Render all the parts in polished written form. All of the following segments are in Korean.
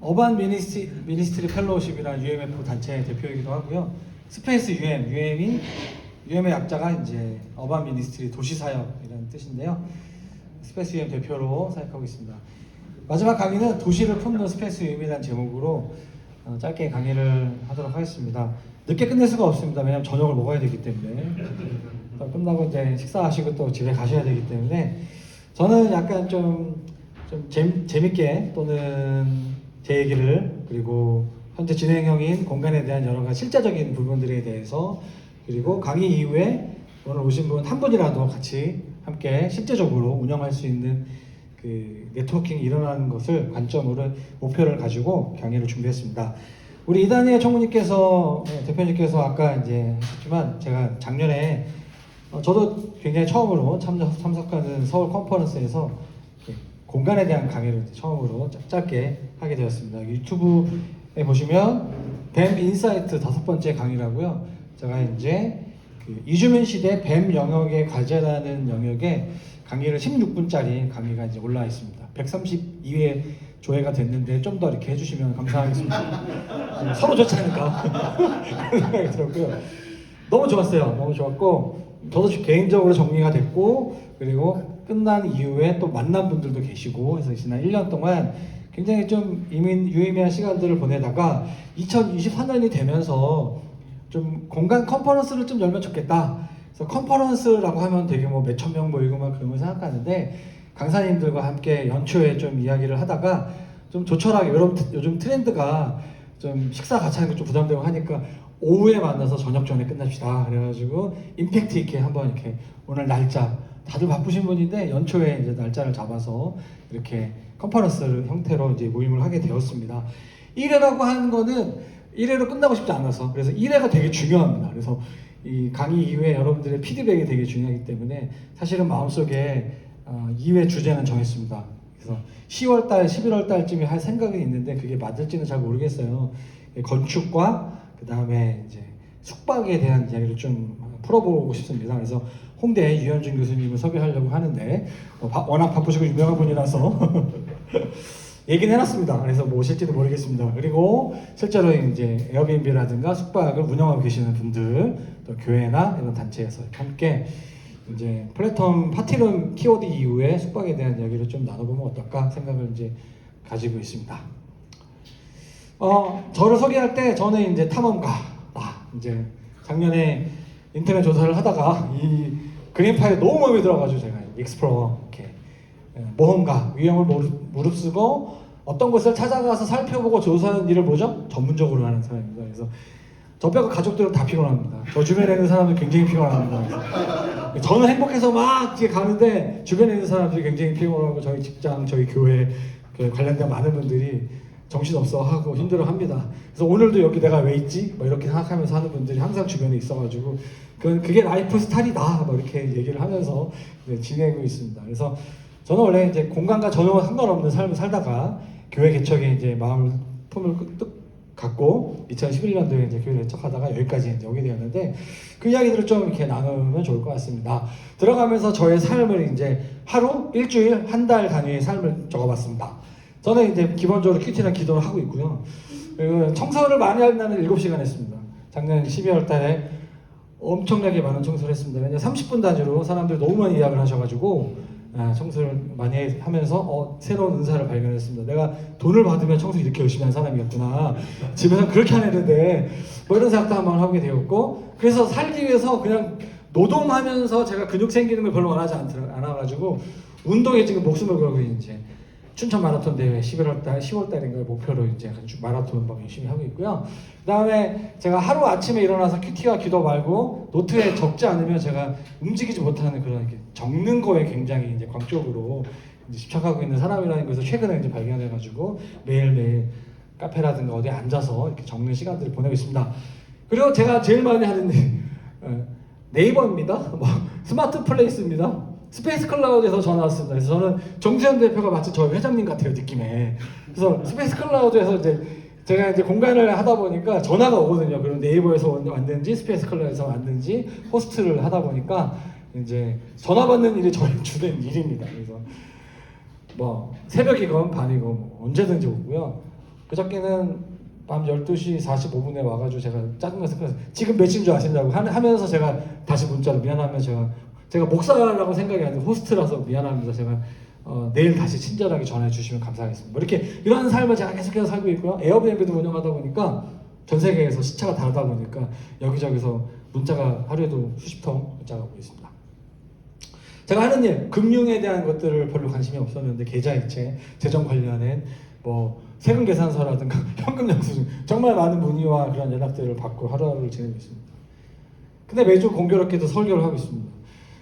어반 미니스트리 펠로우십이라는 UMF 단체의 대표이기도 하고요. 스페이스 UM의 약자가 이제 어반 미니스트리 도시사역이라는 뜻인데요. 스페이스 UM 대표로 사역하고 있습니다. 마지막 강의는 도시를 품는 스페이스 UM이라는 제목으로 짧게 강의를 하도록 하겠습니다. 늦게 끝낼 수가 없습니다. 왜냐하면 저녁을 먹어야 되기 때문에. 끝나고 이제 식사하시고 또 집에 가셔야 되기 때문에 저는 약간 좀 재밌게 또는 제 얘기를 그리고 현재 진행형인 공간에 대한 여러 가지 실제적인 부분들에 대해서 그리고 강의 이후에 오늘 오신 분 한 분이라도 같이 함께 실제적으로 운영할 수 있는 그 네트워킹이 일어나는 것을 관점으로 목표를 가지고 강의를 준비했습니다. 우리 이단희의 총무님께서 대표님께서 아까 이제 하셨지만 제가 작년에 저도 굉장히 처음으로 참석하는 서울 컨퍼런스에서 공간에 대한 강의를 처음으로 짧게 하게 되었습니다. 유튜브에 보시면 뱀 인사이트 5번째 강의라고요. 제가 이제 그 이주민 시대 뱀 영역의 과제라는 영역에 강의를 16분짜리 강의가 이제 올라와 있습니다. 132회 조회가 됐는데 좀 더 이렇게 해주시면 감사하겠습니다. 서로 좋지 않을까 그런 생각이 들었고요. 너무 좋았어요. 너무 좋았고 저도 개인적으로 정리가 됐고 그리고 끝난 이후에 또 만난 분들도 계시고 해서 지난 1년 동안 굉장히 좀 유의미한 시간들을 보내다가 2024년이 되면서 좀 공간 컨퍼런스를 좀 열면 좋겠다. 그래서 컨퍼런스라고 하면 되게 뭐 몇천 명 모이고 막 그런 걸 생각하는데 강사님들과 함께 연초에 좀 이야기를 하다가 좀 조촐하게 요즘 트렌드가 좀 식사 같이 하는 게 좀 부담되고 하니까 오후에 만나서 저녁 전에 끝납시다. 그래가지고 임팩트 있게 한번 이렇게 오늘 날짜 다들 바쁘신 분인데 연초에 이제 날짜를 잡아서 이렇게 컨퍼런스 형태로 이제 모임을 하게 되었습니다. 1회라고 하는 거는 1회로 끝나고 싶지 않아서 그래서 1회가 되게 중요합니다. 그래서 이 강의 이후에 여러분들의 피드백이 되게 중요하기 때문에 사실은 마음속에 2회 주제는 정했습니다. 그래서 10월달, 11월달쯤에 할 생각이 있는데 그게 맞을지는 잘 모르겠어요. 건축과 그 다음에 이제 숙박에 대한 이야기를 좀 풀어보고 싶습니다. 그래서 홍대 유현준 교수님을 섭외하려고 하는데 워낙 바쁘시고 유명한 분이라서 얘기는 해놨습니다. 그래서 뭐 오실지도 모르겠습니다. 그리고 실제로 이제 에어비앤비라든가 숙박을 운영하고 계시는 분들 또 교회나 이런 단체에서 함께 이제 플랫폼 파티룸 키워드 이후에 숙박에 대한 이야기를 좀 나눠보면 어떨까 생각을 이제 가지고 있습니다. 저를 소개할 때 저는 이제 탐험가, 이제 작년에 인터넷 조사를 하다가 이 그린파일 너무 마음에 들어가지고 제가 익스플로러 이렇게 모험가, 위험을 무릅쓰고 어떤 곳을 찾아가서 살펴보고 조사하는 일을 뭐죠? 전문적으로 하는 사람입니다. 그래서 저 빼고 가족들은 다 피곤합니다. 저 주변에 있는 사람들 굉장히 피곤합니다. 저는 행복해서 막 이렇게 가는데 주변에 있는 사람들이 굉장히 피곤하고 저희 직장, 저희 교회 관련된 많은 분들이 정신없어 하고 힘들어합니다. 그래서 오늘도 여기 내가 왜 있지? 뭐 이렇게 생각하면서 하는 분들이 항상 주변에 있어가지고 그게 라이프 스타일이다. 뭐 이렇게 얘기를 하면서 진행하고 있습니다. 그래서 저는 원래 이제 공간과 전혀 상관없는 삶을 살다가 교회 개척에 이제 품을 갖고 2011년도에 이제 교회를 개척하다가 여기까지 이제 오게 되었는데 그 이야기들을 좀 이렇게 나누면 좋을 것 같습니다. 들어가면서 저의 삶을 이제 하루, 일주일, 한 달 단위의 삶을 적어봤습니다. 저는 이제 기본적으로 큐티나 기도를 하고 있고요. 그리고 청소를 많이 하는 날은 7시간 했습니다. 작년 12월 달에 엄청나게 많은 청소를 했습니다. 왜냐면 30분 단위로 사람들이 너무 많이 예약을 하셔가지고 청소를 많이 하면서 새로운 은사를 발견했습니다. 내가 돈을 받으면 청소 이렇게 열심히 하는 사람이었구나. 집에서 그렇게 안 했는데 뭐 이런 생각도 한번 하게 되었고 그래서 살기 위해서 그냥 노동하면서 제가 근육 생기는 걸 별로 원하지 않아가지고 운동에 지금 목숨을 걸고 이제 춘천 마라톤 대회 10월달인가 목표로 이제 마라톤 막 열심히 하고 있고요. 그 다음에 제가 하루 아침에 일어나서 큐티와 기도 말고 노트에 적지 않으면 제가 움직이지 못하는 그런 이렇게 적는 거에 굉장히 이제 광적으로 이제 집착하고 있는 사람이라는 것을 최근에 이제 발견해가지고 매일매일 카페라든가 어디에 앉아서 이렇게 적는 시간들을 보내고 있습니다. 그리고 제가 제일 많이 하는 네이버입니다. 뭐 스마트 플레이스입니다. 스페이스 클라우드에서 전화 왔습니다. 그래서 저는 정수현 대표가 마치 저희 회장님 같아요, 느낌에. 그래서 스페이스 클라우드에서 제가 이제 공간을 하다 보니까 전화가 오거든요. 그럼 네이버에서 왔는지 스페이스 클라우드에서 왔는지 호스트를 하다 보니까 이제 전화 받는 일이 저희 주된 일입니다. 그래서 뭐 새벽이건 밤이건 뭐 언제든지 오고요. 그저께는 밤 12시 45분에 와가지고 제가 짜증나서 지금 몇인 줄 아시냐고 하면서 제가 다시 문자로 미안하면 제가 목사라고 생각이 아니라 호스트라서 미안합니다. 제가 내일 다시 친절하게 전해 주시면 감사하겠습니다. 뭐 이렇게 이런 삶을 제가 계속해서 살고 있고요. 에어비앤비도 운영하다 보니까 전 세계에서 시차가 다르다 보니까 여기저기서 문자가 하루에도 수십 통 문자가 오고 있습니다. 제가 하는 일, 금융에 대한 것들을 별로 관심이 없었는데 계좌이체, 재정 관련된 뭐 세금 계산서라든가 현금 영수증 정말 많은 문의와 그런 연락들을 받고 하루하루를 지내고 있습니다. 근데 매주 공교롭게도 설교를 하고 있습니다.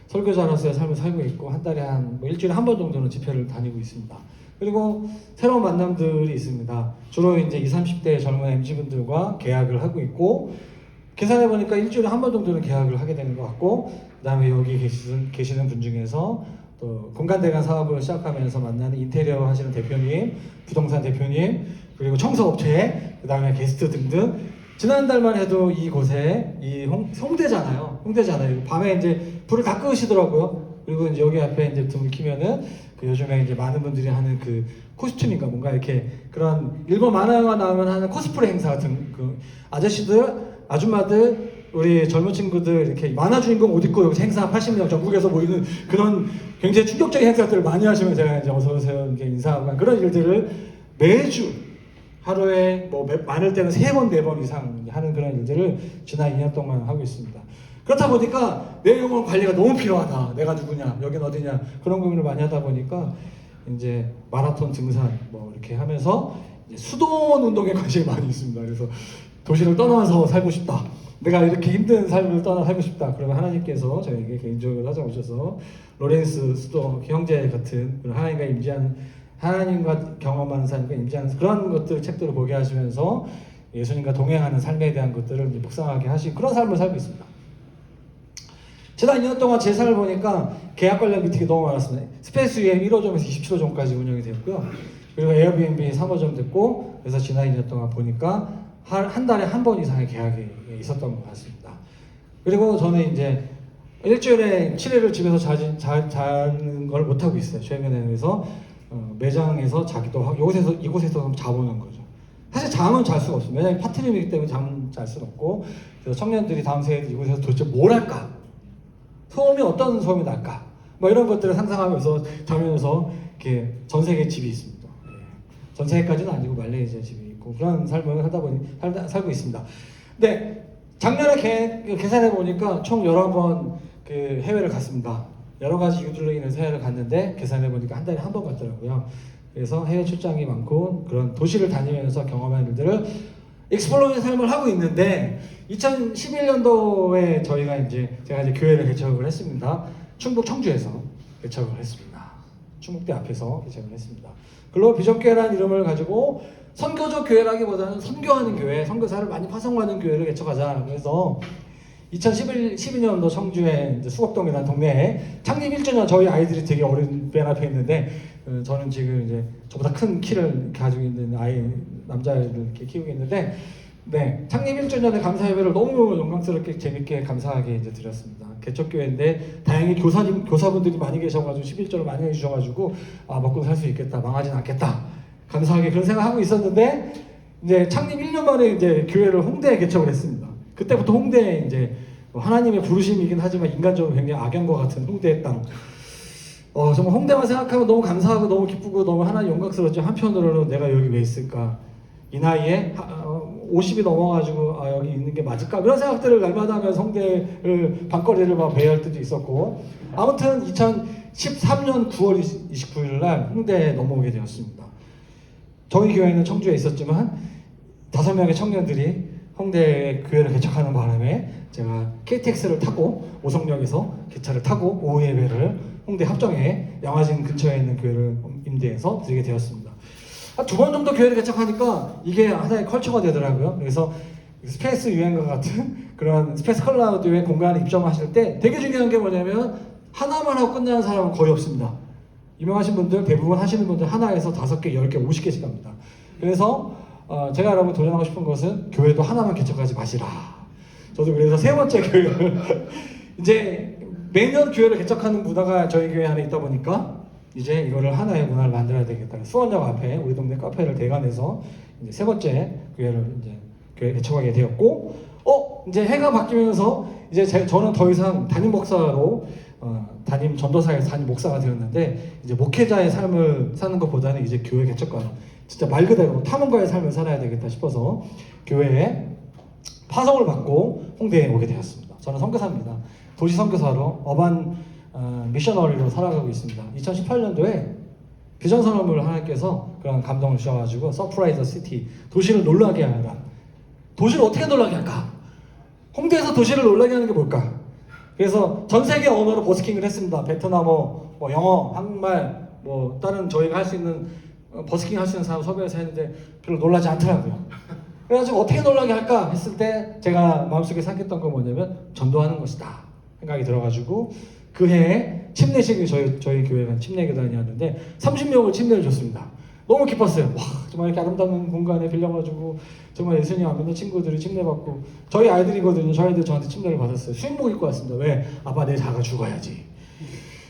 설교자로서의 삶을 살고 있고 한 달에 일주일에 한 번 정도는 집회를 다니고 있습니다. 그리고 새로운 만남들이 있습니다. 주로 이제 20, 30대 젊은 MZ분들과 계약을 하고 있고 계산해보니까 일주일에 한 번 정도는 계약을 하게 되는 것 같고 그 다음에 여기 계시는 분 중에서 또 공간대관 사업을 시작하면서 만나는 인테리어 하시는 대표님, 부동산 대표님, 그리고 청소업체, 그 다음에 게스트 등등 지난달만 해도 이곳에 홍대잖아요. 밤에 이제 불을 다 끄시더라고요. 그리고 이제 여기 앞에 이제 등을 키면은 그 요즘에 이제 많은 분들이 하는 그 코스튬인가 뭔가 이렇게 그런 일본 만화가 나오면 하는 코스프레 행사 같은 그 아저씨들, 아줌마들, 우리 젊은 친구들 이렇게 만화 주인공 옷 입고 여기서 행사 80명 전국에서 모이는 그런 굉장히 충격적인 행사들을 많이 하시면 제가 이제 어서 오세요 이렇게 인사하고 그런 일들을 매주 하루에 뭐 많을 때는 3번, 4번 이상 하는 그런 일들을 지난 2년 동안 하고 있습니다. 그렇다 보니까 내 영혼 관리가 너무 필요하다. 내가 누구냐, 여긴 어디냐 그런 고민을 많이 하다 보니까 이제 마라톤 등산 뭐 이렇게 하면서 이제 수도원 운동에 관심이 많이 있습니다. 그래서 도시를 떠나서 살고 싶다. 내가 이렇게 힘든 삶을 떠나 살고 싶다. 그러면 하나님께서 저에게 개인적으로 찾아오셔서 로렌스 수도 형제 같은 하나님과 경험하는 삶과 임재하는 그런 것들 책들을 보게 하시면서 예수님과 동행하는 삶에 대한 것들을 묵상하게 하신 그런 삶을 살고 있습니다. 지난 2년 동안 제 삶을 보니까 계약 관련 미팅이 너무 많았습니다. 스페이스 UM 1호점에서 27호점까지 운영이 되었고요. 그리고 에어비앤비 3호점 됐고 그래서 지난 2년 동안 보니까 한 달에 한 번 이상의 계약이 있었던 것 같습니다. 그리고 저는 이제 일주일에 7일을 집에서 자는 걸 못하고 있어요. 최근에서 매장에서 자기도 하고 이곳에서 자보는 거죠. 사실 잠은 잘 수가 없어요. 왜냐하면 파트너이기 때문에 잠은 잘 수가 없고 그래서 청년들이 다음 세대 이곳에서 도대체 뭘 할까? 소음이 어떤 소음이 날까? 뭐 이런 것들을 상상하면서 자면서 이렇게 전 세계 집이 있습니다. 전 세계까지는 아니고 말레이시아 집이 있고 그런 삶을 살고 있습니다. 근데 작년에 계산해 보니까 총 11번 그 해외를 갔습니다. 여러 가지 이유들로 인해서 해외를 갔는데 계산해 보니까 한 달에 한 번 갔더라고요. 그래서 해외 출장이 많고 그런 도시를 다니면서 경험한 일들을 익스플로어의 삶을 하고 있는데 2011년도에 제가 이제 교회를 개척을 했습니다. 충북 청주에서 개척을 했습니다. 충북대 앞에서 개척을 했습니다. 글로벌 비전교회라는 이름을 가지고 선교적 교회라기보다는 선교하는 교회, 선교사를 많이 파송하는 교회를 개척하자. 그래서 2012년도 청주에 이제 수곡동이라는 동네에 창립 1주년 저희 아이들이 되게 어린 맨 앞에 있는데 저는 지금 이제 저보다 큰 키를 가지고 있는 남자아이를 이렇게 키우고 있는데 네, 창립 1주년의 감사 예배를 너무 영광스럽게 재밌게 감사하게 이제 드렸습니다. 개척교회인데 다행히 교사분들이 많이 계셔가지고 11조를 많이 해주셔가지고 먹고 살 수 있겠다, 망하진 않겠다 감사하게 그런 생각하고 있었는데 이제 창립 1년 만에 이제 교회를 홍대에 개척을 했습니다. 그때부터 홍대에 이제 하나님의 부르심이긴 하지만 인간적으로 굉장히 악연과 같은 홍대의 땅. 정말 홍대만 생각하면 너무 감사하고 너무 기쁘고 너무 하나님 영광스럽죠. 한편으로는 내가 여기 왜 있을까? 이 나이에 50이 넘어가지고 여기 있는 게 맞을까? 그런 생각들을 날마다 하면서 홍대를 밤거리를 막 배회할 때도 있었고 아무튼 2013년 9월 29일 날 홍대에 넘어오게 되었습니다. 저희 교회는 청주에 있었지만 5명의 청년들이 홍대에 교회를 개척하는 바람에 제가 KTX를 타고 오송역에서 기차를 타고 오후 예배를 홍대 합정에 양화진 근처에 있는 교회를 임대해서 드리게 되었습니다. 한 2번 정도 교회를 개척하니까 이게 하나의 컬처가 되더라고요. 그래서 스페이스 유행과 같은 그런 스페이스 클라우드의 공간에 입점하실 때 되게 중요한 게 뭐냐면 하나만 하고 끝나는 사람은 거의 없습니다. 유명하신 분들 대부분 하시는 분들 하나에서 5개, 10개, 50개씩 합니다. 그래서 제가 여러분 도전하고 싶은 것은 교회도 하나만 개척하지 마시라. 저도 그래서 3번째 교회를 이제 매년 교회를 개척하는 문화가 저희 교회 안에 있다 보니까 이제 이거를 하나의 문화를 만들어야 되겠다. 수원역 앞에 우리 동네 카페를 대관해서 이제 세 번째 교회를 이제 교회 개척하게 되었고, 이제 해가 바뀌면서 이제 저는 더 이상 담임 목사로 담임 전도사에서 담임 목사가 되었는데, 이제 목회자의 삶을 사는 것보다는 이제 교회 개척가로 진짜 말 그대로 탐험가의 삶을 살아야 되겠다 싶어서 교회에 파송을 받고 홍대에 오게 되었습니다. 저는 선교사입니다. 도시 선교사로 어반 미셔너리로 살아가고 있습니다. 2018년도에 비전 선언을 하나님께서 그런 감동을 주셔가지고 서프라이즈 시티, 도시를 놀라게 하라. 도시를 어떻게 놀라게 할까? 홍대에서 도시를 놀라게 하는 게 뭘까? 그래서 전 세계 언어로 버스킹을 했습니다. 베트남어, 뭐 영어, 한국말, 뭐 다른 저희가 할 수 있는 버스킹 할 수 있는 사람 섭외해서 했는데 별로 놀라지 않더라고요. 그래가지고 어떻게 놀라게 할까 했을 때 제가 마음속에 생각했던 건 뭐냐면 전도하는 것이다 생각이 들어가지고 그 해에 침례식이 저희 교회가 침례교단이었는데 30명을 침례를 줬습니다. 너무 기뻤어요. 와, 정말 이렇게 아름다운 공간에 빌려가지고 정말 예수님 안 믿는 친구들이 침례받고, 저희 아이들이거든요. 저희 아이들 저한테 침례를 받았어요. 수영복 입고 왔습니다. 왜? 아빠 내 자가 죽어야지.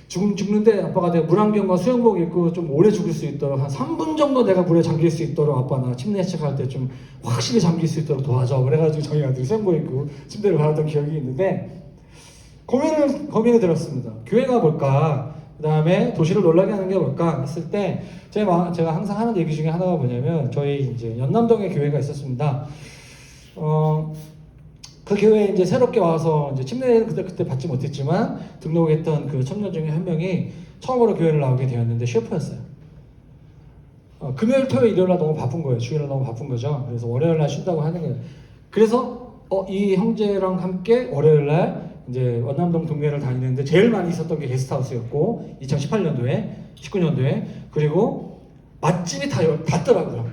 죽는데 아빠가 내가 물안경과 수영복 입고 좀 오래 죽을 수 있도록 한 3분 정도 내가 물에 잠길 수 있도록 아빠 나 침례 시작할 때 좀 확실히 잠길 수 있도록 도와줘. 그래가지고 저희 아들이 수영복 입고 침례를 받았던 기억이 있는데, 고민이 들었습니다. 교회가 뭘까? 그 다음에 도시를 놀라게 하는 게 뭘까? 했을 때 제가 항상 하는 얘기 중에 하나가 뭐냐면, 저희 이제 연남동에 교회가 있었습니다. 그 교회에 이제 새롭게 와서 이제 침례를 그때 받지 못했지만 등록했던 그 청년 중에 한 명이 처음으로 교회를 나오게 되었는데 셰프였어요. 금요일, 토요일, 일요일 날 너무 바쁜 거예요. 주일날 너무 바쁜 거죠. 그래서 월요일 날 쉰다고 하는 거예요. 그래서 이 형제랑 함께 월요일 날 이제 원남동 동네를 다니는데 제일 많이 있었던 게 게스트하우스였고, 2018년도에 19년도에 그리고 맛집이 닿더라고요.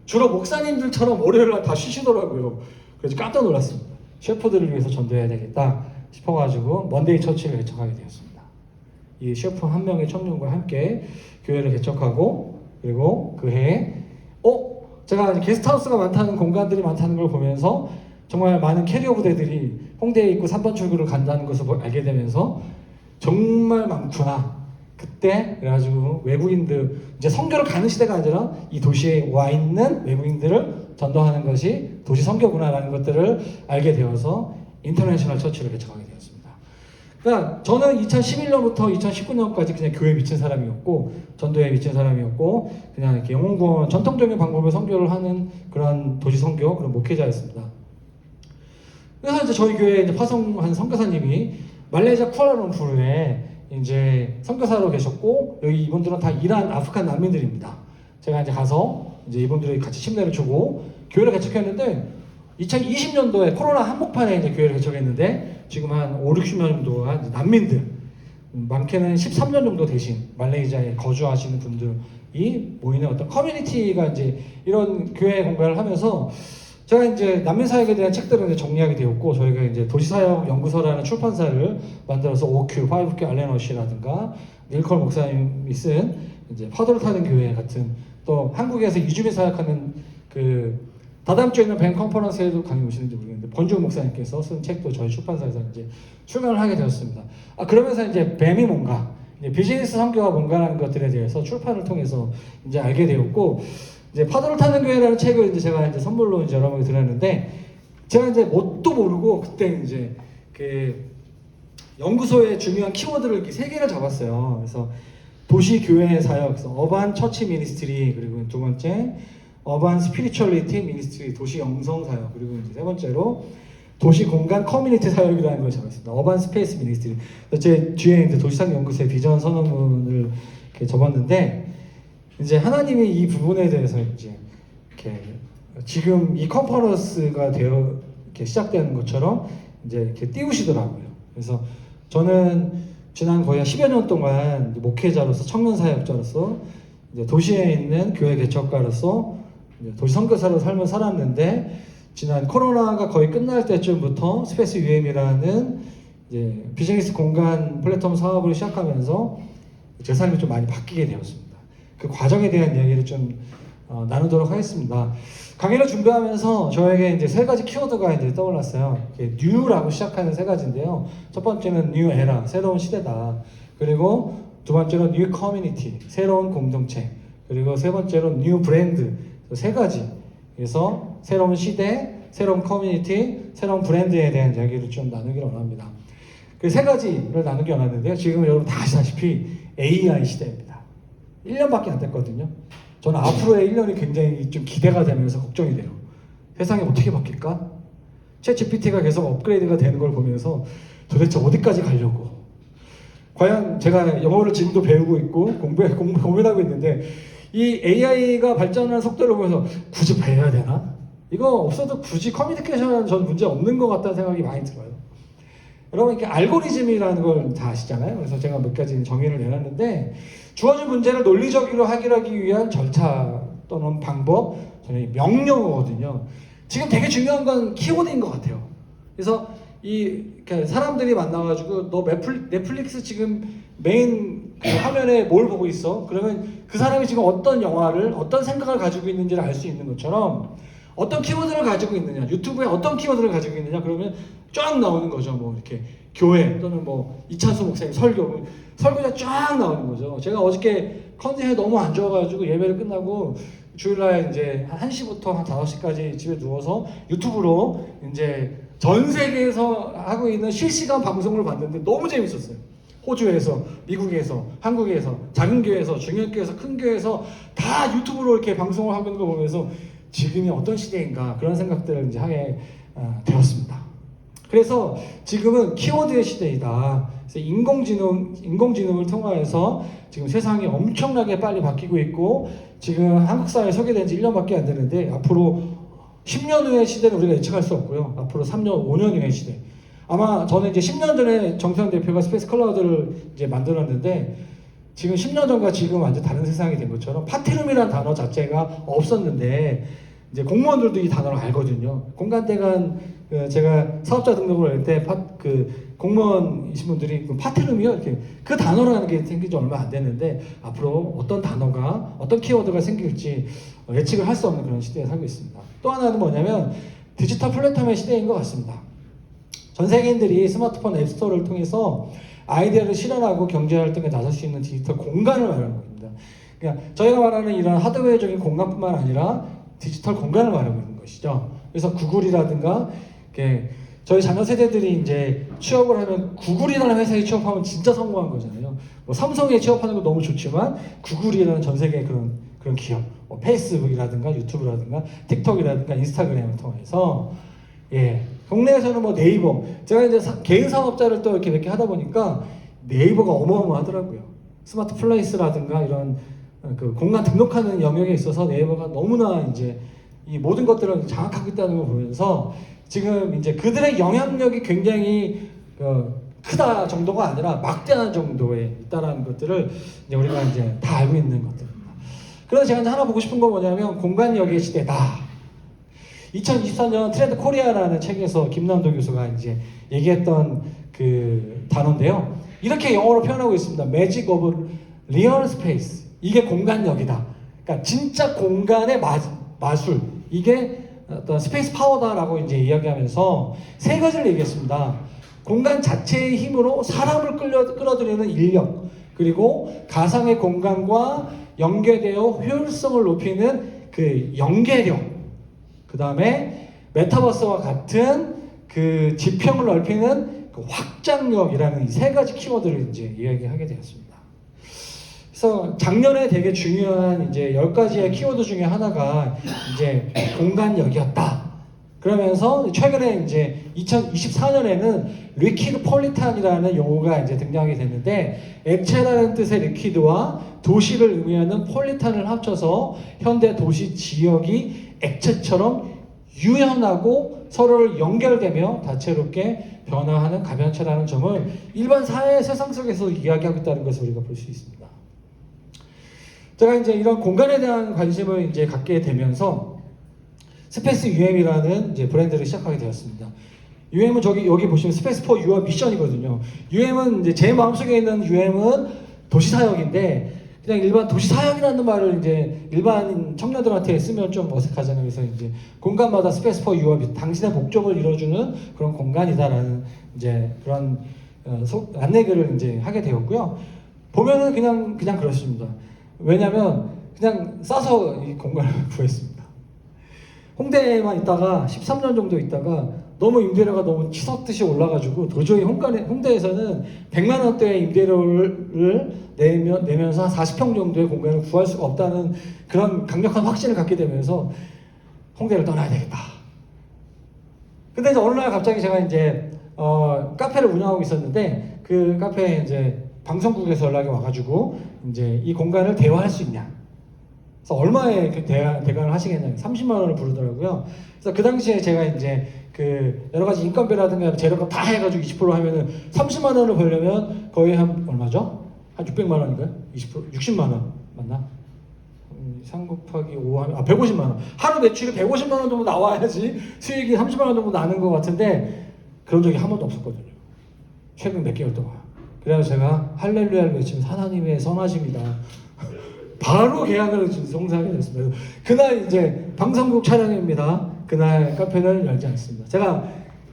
주로 목사님들처럼 월요일 날 다 쉬시더라고요. 그래서 깜짝 놀랐습니다. 셰프들을 위해서 전도해야 되겠다 싶어가지고 먼데이 처치를 개척하게 되었습니다. 이 셰프 한 명의 청년과 함께 교회를 개척하고, 그리고 그 해에 제가 게스트하우스가 많다는 공간들이 많다는 걸 보면서 정말 많은 캐리어 부대들이 홍대에 있고 3번 출구를 간다는 것을 알게 되면서 정말 많구나. 그때 그래가지고 외국인들, 이제 선교를 가는 시대가 아니라 이 도시에 와 있는 외국인들을 전도하는 것이 도시 선교구나라는 것들을 알게 되어서 인터내셔널 처치를 개척하게 되었습니다. 그러니까 저는 2011년부터 2019년까지 그냥 교회에 미친 사람이었고, 전도에 미친 사람이었고, 그냥 이렇게 영혼구원 전통적인 방법으로 선교를 하는 그런 도시 선교 그런 목회자였습니다. 그래서 이제 저희 교회에 이제 파송한 선교사님이 말레이시아 쿠알라룸푸르에 이제 선교사로 계셨고, 여기 이분들은 다 이란 아프간 난민들입니다. 제가 이제 가서 이제 이분들이 같이 침례를 주고 교회를 개척했는데, 2020년도에 코로나 한복판에 이제 교회를 개척했는데 지금 한 5, 60명 정도가 난민들, 많게는 13년 정도 되신 말레이시아에 거주하시는 분들이 모이는 어떤 커뮤니티가 이제 이런 교회 공간을 하면서, 제가 이제 난민 사역에 대한 책들을 이제 정리하게 되었고, 저희가 이제 도시사역 연구소라는 출판사를 만들어서 OQ, 5Q 알렌어시라든가 닐컬 목사님이 쓴 이제 파도를 타는 교회 같은, 또 한국에서 이주민 사역하는 그 다다음 주에는 벤 컨퍼런스에도 강의 오시는지 모르겠는데 권주호 목사님께서 쓴 책도 저희 출판사에서 이제 출간을 하게 되었습니다. 그러면서 이제 뱀이 뭔가, 이제 비즈니스 선교가 뭔가라는 것들에 대해서 출판을 통해서 이제 알게 되었고, 이제 파도를 타는 교회라는 책을 이제 제가 이제 선물로 이제 여러분에게 드렸는데, 제가 이제 뭣도 모르고 그때 이제 그 연구소의 중요한 키워드를 이렇게 3개를 잡았어요. 그래서 도시 교회 사역, 그래서 어반 처치 미니스트리, 그리고 두 번째 어반 스피리추얼리티 미니스트리, 도시 영성 사역, 그리고 이제 세 번째로 도시 공간 커뮤니티 사역이라는 걸 잡았습니다. 어반 스페이스 미니스트리. 제 뒤에 이제 도시상 연구소의 비전 선언문을 이렇게 적었는데, 이제 하나님이 이 부분에 대해서 이제 이렇게 지금 이 컨퍼런스가 이렇게 시작되는 것처럼 이제 이렇게 띄우시더라고요. 그래서 저는 지난 거의 10여 년 동안 목회자로서, 청년 사역자로서, 이제 도시에 있는 교회 개척가로서 도시 선교사로 삶을 살았는데, 지난 코로나가 거의 끝날 때쯤부터 스페이스 UM이라는 이제 비즈니스 공간 플랫폼 사업을 시작하면서 제 삶이 좀 많이 바뀌게 되었습니다. 그 과정에 대한 이야기를 좀 나누도록 하겠습니다. 강의를 준비하면서 저에게 이제 3가지 키워드가 이제 떠올랐어요. 뉴라고 시작하는 3가지인데요. 첫 번째는 뉴 에라, 새로운 시대다. 그리고 두 번째로 뉴 커뮤니티, 새로운 공동체, 그리고 세 번째로 뉴 브랜드, 세 가지. 그래서 새로운 시대, 새로운 커뮤니티, 새로운 브랜드에 대한 이야기를 좀 나누기를 원합니다. 그 세 가지를 나누기 원하는데요. 지금 여러분 다 아시다시피 AI 시대입니다. 1년밖에 안 됐거든요. 저는 앞으로의 1년이 굉장히 좀 기대가 되면서 걱정이 돼요. 세상이 어떻게 바뀔까? 챗GPT가 계속 업그레이드가 되는 걸 보면서 도대체 어디까지 가려고? 과연 제가 영어를 지금도 배우고 있고 고민하고 있는데 이 AI가 발전하는 속도를 보면서 굳이 배워야 되나? 이거 없어도 굳이 커뮤니케이션은 전 문제 없는 것 같다는 생각이 많이 들어요. 여러분 이렇게 알고리즘이라는 걸 다 아시잖아요. 그래서 제가 몇 가지 정의를 내놨는데 주어진 문제를 논리적으로 해결하기 위한 절차 또는 방법, 저는 명령어거든요. 지금 되게 중요한 건 키워드인 것 같아요. 그래서 사람들이 만나가지고 너 넷플릭스 지금 메인 그 화면에 뭘 보고 있어? 그러면 그 사람이 지금 어떤 영화를 어떤 생각을 가지고 있는지를 알 수 있는 것처럼 어떤 키워드를 가지고 있느냐, 유튜브에 어떤 키워드를 가지고 있느냐 그러면 쫙 나오는 거죠. 뭐 이렇게 교회 또는 뭐 이찬수 목사님 설교가 쫙 나오는 거죠. 제가 어저께 컨디션이 너무 안 좋아가지고 예배를 끝나고 주일날 이제 1시부터 한 5시까지 집에 누워서 유튜브로 이제 전 세계에서 하고 있는 실시간 방송을 봤는데 너무 재밌었어요. 호주에서, 미국에서, 한국에서, 작은 교회에서, 중형 교회에서, 큰 교회에서 다 유튜브로 이렇게 방송을 하고 있는 거 보면서 지금이 어떤 시대인가 그런 생각들을 이제 하게 되었습니다. 그래서 지금은 키워드의 시대이다. 그래서 인공지능을 통해서 지금 세상이 엄청나게 빨리 바뀌고 있고 지금 한국 사회에 소개된 지 1년밖에 안 되는데 앞으로 10년 후의 시대는 우리가 예측할 수 없고요. 앞으로 3년, 5년 후의 시대. 아마 저는 이제 10년 전에 정세현 대표가 스페이스 클라우드를 이제 만들었는데 지금 10년 전과 지금 완전 다른 세상이 된 것처럼 파티룸이라는 단어 자체가 없었는데 이제 공무원들도 이 단어를 알거든요. 공간대간 제가 사업자 등록을 할 때 공무원이신 분들이 파티룸이요 이렇게 그 단어라는 게 생긴 지 얼마 안 됐는데 앞으로 어떤 단어가 어떤 키워드가 생길지 예측을 할 수 없는 그런 시대에 살고 있습니다. 또 하나는 뭐냐면 디지털 플랫폼의 시대인 것 같습니다. 전 세계인들이 스마트폰 앱스토어를 통해서 아이디어를 실현하고 경제활동에 나설 수 있는 디지털 공간을 말하는 겁니다. 그러니까 저희가 말하는 이런 하드웨어적인 공간뿐만 아니라 디지털 공간을 말하고 있는 것이죠. 그래서 구글이라든가 저희 자녀 세대들이 이제 취업을 하면 구글이라는 회사에 취업하면 진짜 성공한 거잖아요. 뭐 삼성에 취업하는 거 너무 좋지만 구글이라는 전 세계의 그런 기업, 뭐 페이스북이라든가 유튜브라든가 틱톡이라든가 인스타그램을 통해서 국내에서는 뭐 네이버, 제가 이제 개인 사업자를 또 이렇게 몇 개 하다 보니까 네이버가 어마어마하더라고요. 스마트 플레이스라든가 이런 그 공간 등록하는 영역에 있어서 네이버가 너무나 이제 이 모든 것들을 장악하고 있다는 걸 보면서 지금 이제 그들의 영향력이 굉장히 크다 정도가 아니라 막대한 정도에 있다라는 것들을 이제 우리가 이제 다 알고 있는 것들입니다. 그래서 제가 이제 하나 보고 싶은 건 뭐냐면 공간역의 시대다. 2024년 트렌드 코리아라는 책에서 김남도 교수가 이제 얘기했던 그 단어인데요. 이렇게 영어로 표현하고 있습니다. Magic of Real Space. 이게 공간역이다. 그러니까 진짜 공간의 마술. 이게 어떤 스페이스 파워다라고 이제 이야기하면서 세 가지를 얘기했습니다. 공간 자체의 힘으로 사람을 끌어들이는 인력, 그리고 가상의 공간과 연계되어 효율성을 높이는 그 연계력, 그 다음에 메타버스와 같은 그 지평을 넓히는 그 확장력이라는 이 세 가지 키워드를 이제 이야기하게 되었습니다. 그래서 작년에 되게 중요한 이제 10가지의 키워드 중에 하나가 이제 공간력이었다. 그러면서 최근에 이제 2024년에는 리퀴드 폴리탄이라는 용어가 이제 등장하게 됐는데 액체라는 뜻의 리퀴드와 도시를 의미하는 폴리탄을 합쳐서 현대 도시 지역이 액체처럼 유연하고 서로를 연결되며 다채롭게 변화하는 가변체라는 점을 일반 사회 세상 속에서 이야기하고 있다는 것을 우리가 볼 수 있습니다. 제가 이제 이런 공간에 대한 관심을 이제 갖게 되면서 스페이스 UM이라는 이제 브랜드를 시작하게 되었습니다. UM은 여기 보시면 스페이스 포 유어 미션이거든요. UM은 이제 제 마음속에 있는 UM은 도시사역인데 그냥 일반 도시사역이라는 말을 이제 일반 청년들한테 쓰면 좀 어색하잖아요. 그래서 이제 공간마다 스페이스 포 유어 당신의 목적을 이뤄주는 그런 공간이다라는 이제 그런 안내글을 이제 하게 되었고요. 보면은 그냥 그렇습니다. 왜냐면 그냥 싸서 이 공간을 구했습니다. 홍대에만 있다가 13년 정도 있다가 너무 임대료가 너무 치솟듯이 올라가지고 도저히 홍대에서는 100만 원대의 임대료를 내면서 한 40평 정도의 공간을 구할 수가 없다는 그런 강력한 확신을 갖게 되면서 홍대를 떠나야 되겠다. 근데 이제 어느 날 갑자기 제가 이제 카페를 운영하고 있었는데 그 카페에 이제 방송국에서 연락이 와가지고 이제 이 공간을 대여할 수 있냐. 그래서 얼마에 그 대관을 하시겠냐. 30만 원을 부르더라고요. 그래서 그 당시에 제가 이제 그 여러 가지 인건비라든가 재료값 다 해가지고 20% 하면은 30만 원을 벌려면 거의 한 얼마죠? 한 600만 원인가요? 20% 60만 원 맞나? 3 곱하기 5 하면 150만 원. 하루 매출이 150만 원 정도 나와야지 수익이 30만 원 정도 나는 것 같은데 그런 적이 한 번도 없었거든요. 최근 몇 개월 동안. 그래서 제가 할렐루야를 외치면서 하나님의 선하심이다. 바로 계약을 성사하게 됐습니다. 그날 이제 방송국 촬영입니다. 그날 카페는 열지 않습니다. 제가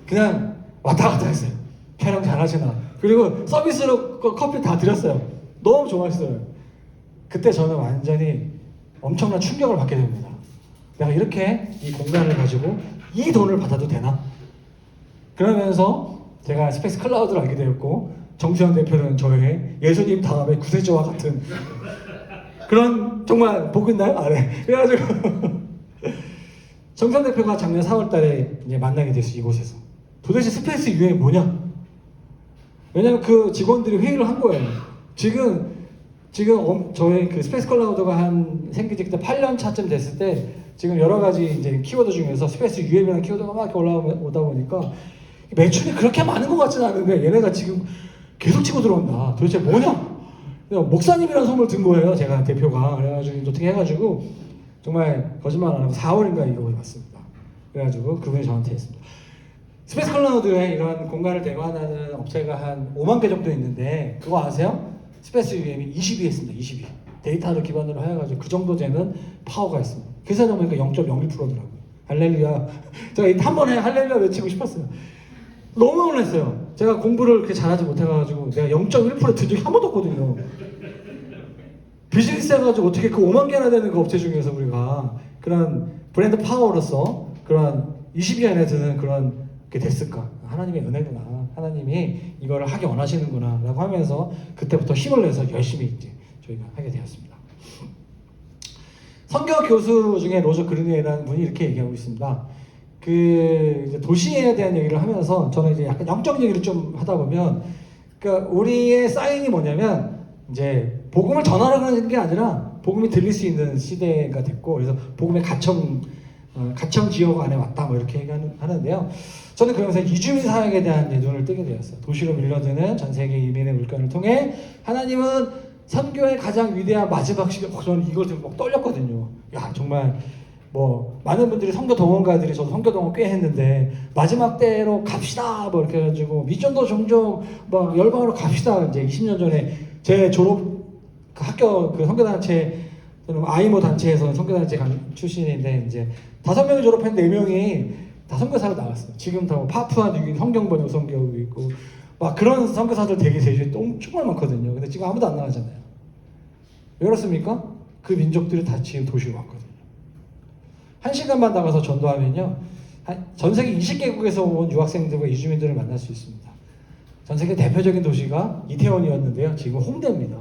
그냥 왔다 갔다 했어요. 촬영 잘하시나. 그리고 서비스로 커피 다 드렸어요. 너무 좋아하시더라고요. 그때 저는 완전히 엄청난 충격을 받게 됩니다. 내가 이렇게 이 공간을 가지고 이 돈을 받아도 되나? 그러면서 제가 스페이스 클라우드를 알게 되었고 정수영 대표는 저의 예수님 다음에 구세주와 같은 그런 정말 보고 있나요? 아, 네. 그래가지고 정수영 대표가 작년 4월달에 이제 만나게 됐어요. 이곳에서 도대체 스페이스 유행이 뭐냐? 왜냐면 그 직원들이 회의를 한 거예요. 지금 저희 그 스페이스 클라우드가 한 생기지 그때 8년 차쯤 됐을 때 지금 여러 가지 이제 키워드 중에서 스페이스 UM이라는 키워드가 막 이렇게 올라오다 보니까 매출이 그렇게 많은 것 같지는 않은데 얘네가 지금 계속 치고 들어온다. 도대체 뭐냐? 목사님이라는 소문을 든 거예요. 제가 대표가. 그래가지고 어떻게 해가지고 정말 거짓말 안 하고 4월인가 이거 왔습니다. 그래가지고 그분이 저한테 했습니다. 스페이스 클라우드에 이런 공간을 대관하는 업체가 한 5만 개 정도 있는데 그거 아세요? 스페이스 UM이 20위 했습니다. 20위. 데이터를 기반으로 해가지고 그 정도 되는 파워가 있습니다. 계산해 보니까 0.01%더라고요. 할렐루야. 제가 한 번에 할렐루야 외치고 싶었어요. 너무 놀랐어요. 제가 공부를 그렇게 잘하지 못해가지고 내가 0.1% 든 적이 한 번도 없거든요. 비즈니스 해가지고 어떻게 그 5만 개나 되는 그 업체 중에서 우리가 그런 브랜드 파워로서 그런 20위 안에 드는 그런 게 됐을까? 하나님의 은혜구나. 하나님이 이거를 하기 원하시는구나 라고 하면서 그때부터 힘을 내서 열심히 이제 저희가 하게 되었습니다. 선교 교수 중에 로저 그린웨이라는 분이 이렇게 얘기하고 있습니다. 그 이제 도시에 대한 얘기를 하면서 저는 이제 약간 영적 얘기를 좀 하다 보면 그러니까 우리의 사인이 뭐냐면 이제 복음을 전하라는 게 아니라 복음이 들릴 수 있는 시대가 됐고 그래서 복음의 가청 지역 안에 왔다 뭐 이렇게 하는데요. 저는 그러면서 이주민 사역에 대한 눈을 뜨게 되었어요. 도시로 밀려드는 전 세계 이민의 물건을 통해 하나님은 선교의 가장 위대한 마지막 시대. 저는 이걸 듣고 막 떨렸거든요. 야 정말 뭐 많은 분들이 선교 동원가들이 저도 선교 동원 꽤 했는데 마지막 때로 갑시다 뭐 이렇게 해가지고 미션도 종종 막 열방으로 갑시다. 이제 20년 전에 제 졸업 그 학교 그 선교단체 저는 아이모 단체에서 선교단체 출신인데 이제 5명이 졸업했는데 4명이 다 선교사로 나왔어요. 지금 다 뭐 파푸아 뉴기니 성경번역 선교하고 있고 막 그런 선교사들 되게 제주에 정말 많거든요. 근데 지금 아무도 안 나가잖아요. 왜 그렇습니까? 그 민족들이 다 지금 도시로 왔거든요. 1시간만 나가서 전도하면요 전 세계 20개국에서 온 유학생들과 이주민들을 만날 수 있습니다. 전 세계 대표적인 도시가 이태원이었는데요. 지금 홍대입니다.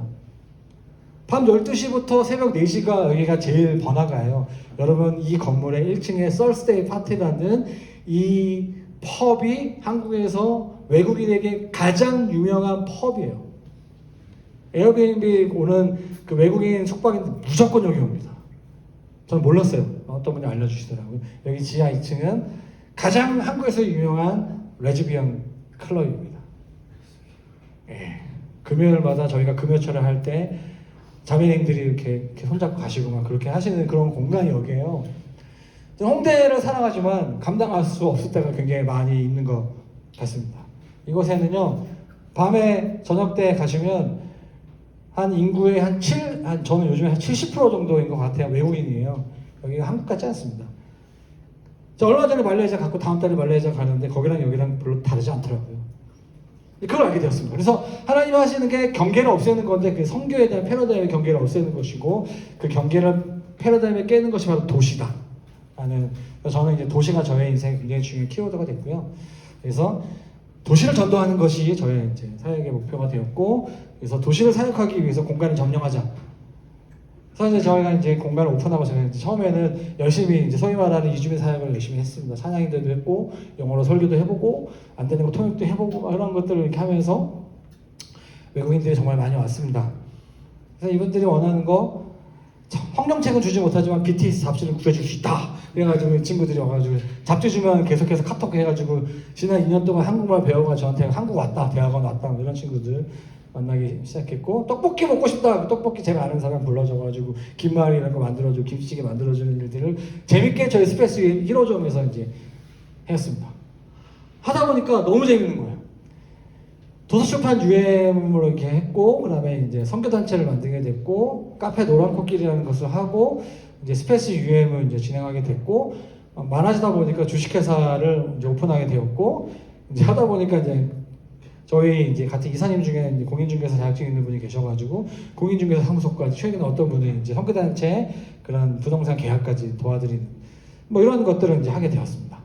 밤 12시부터 새벽 4시가 여기가 제일 번화가예요. 여러분 이 건물의 1층에 썰스데이 파티라는 이 펍이 한국에서 외국인에게 가장 유명한 펍이에요. 에어비앤비 오는 그 외국인 숙박인들 무조건 여기 옵니다. 저는 몰랐어요. 어떤 분이 알려주시더라고요. 여기 지하 2층은 가장 한국에서 유명한 레즈비언 클럽입니다. 예. 금요일마다 저희가 금요철을 할 때 자매님들이 이렇게 손잡고 가시고 막 그렇게 하시는 그런 공간이 여기에요. 홍대를 사랑하지만 감당할 수 없을 때가 굉장히 많이 있는 것 같습니다. 이곳에는요, 밤에 저녁 때 가시면 한 인구의 저는 요즘에 한 70% 정도인 것 같아요. 외국인이에요. 여기가 한국 같지 않습니다. 저 얼마 전에 말레이시아 갔고 다음 달에 말레이시아 가는데 거기랑 여기랑 별로 다르지 않더라고요. 그걸 알게 되었습니다. 그래서 하나님 하시는 게 경계를 없애는 건데 그 성교에 대한 패러다임의 경계를 없애는 것이고 그 경계를 패러다임에 깨는 것이 바로 도시다. 저는 이제 도시가 저의 인생의 굉장히 중요한 키워드가 됐고요. 그래서 도시를 전도하는 것이 저의 이제 사역의 목표가 되었고, 그래서 도시를 사역하기 위해서 공간을 점령하자. 그래서 이제 저희가 이제 공간을 오픈하고 제가 이제 처음에는 열심히 이제 소위 말하는 이주민 사역을 열심히 했습니다. 찬양인들도 했고, 영어로 설교도 해보고, 안 되는 거 통역도 해보고, 이런 것들을 이렇게 하면서 외국인들이 정말 많이 왔습니다. 그래서 이분들이 원하는 거, 성경책은 주지 못하지만 BTS 잡지를 구해줄 수 있다. 그래가지고 친구들이 와가지고 잡지 주면 계속해서 카톡 해가지고 지난 2년 동안 한국말 배워가 저한테 한국 왔다, 대학원 왔다, 뭐 이런 친구들 만나기 시작했고, 떡볶이 먹고 싶다. 떡볶이 제가 아는 사람 불러줘가지고 김말이라는 거 만들어주고 김치찌개 만들어주는 일들을 재밌게 저희 스페이스 1호점에서 이제 했습니다. 하다 보니까 너무 재밌는 거예요. 도서출판 UM으로 이렇게 했고, 그 다음에 이제 선교단체를 만들게 됐고, 카페 노란코끼리라는 것을 하고, 이제 스페이스 UM을 이제 진행하게 됐고, 많아지다 보니까 주식회사를 이제 오픈하게 되었고, 이제 하다 보니까 이제 저희 이제 같은 이사님 중에 이제 공인중개사 자격증 있는 분이 계셔가지고, 공인중개사 사무소까지 최근에 어떤 분이 이제 선교단체 그런 부동산 계약까지 도와드리는 뭐 이런 것들을 이제 하게 되었습니다.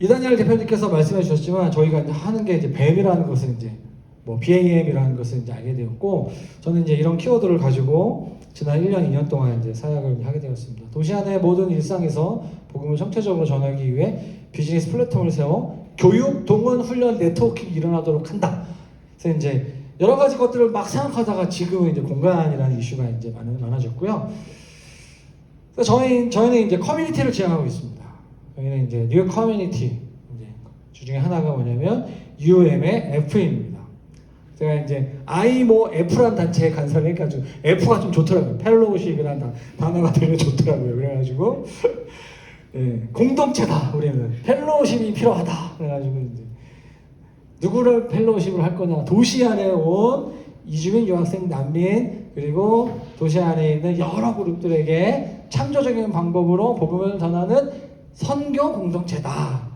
이다니엘 대표님께서 말씀해 주셨지만 저희가 이제 하는 게 이제 BAM이라는 것을 이제 뭐 BAM이라는 것을 이제 알게 되었고, 저는 이제 이런 키워드를 가지고 지난 1년, 2년 동안 이제 사역을 하게 되었습니다. 도시 안의 모든 일상에서 복음을 정체적으로 전하기 위해 비즈니스 플랫폼을 세워 교육, 동원, 훈련, 네트워킹이 일어나도록 한다. 그래서 이제 여러 가지 것들을 막 생각하다가 지금은 이제 공간이라는 이슈가 이제 많아졌고요. 그래서 저희는 이제 커뮤니티를 지향하고 있습니다. 여기는 이제 뉴 커뮤니티 이제 주중에 하나가 뭐냐면 UM의 F입니다. 제가 이제 아이모 F란 단체에 간사를 해가지고 F가 좀 좋더라고요. 펠로우십이라는 단어가 되게 좋더라고요. 그래가지고 예, 공동체다. 우리는 펠로우십이 필요하다. 그래가지고 이제 누구를 펠로우십을 할 거냐? 도시 안에 온 이주민 유학생 난민 그리고 도시 안에 있는 여러 그룹들에게 창조적인 방법으로 복음을 전하는 선교 공동체다.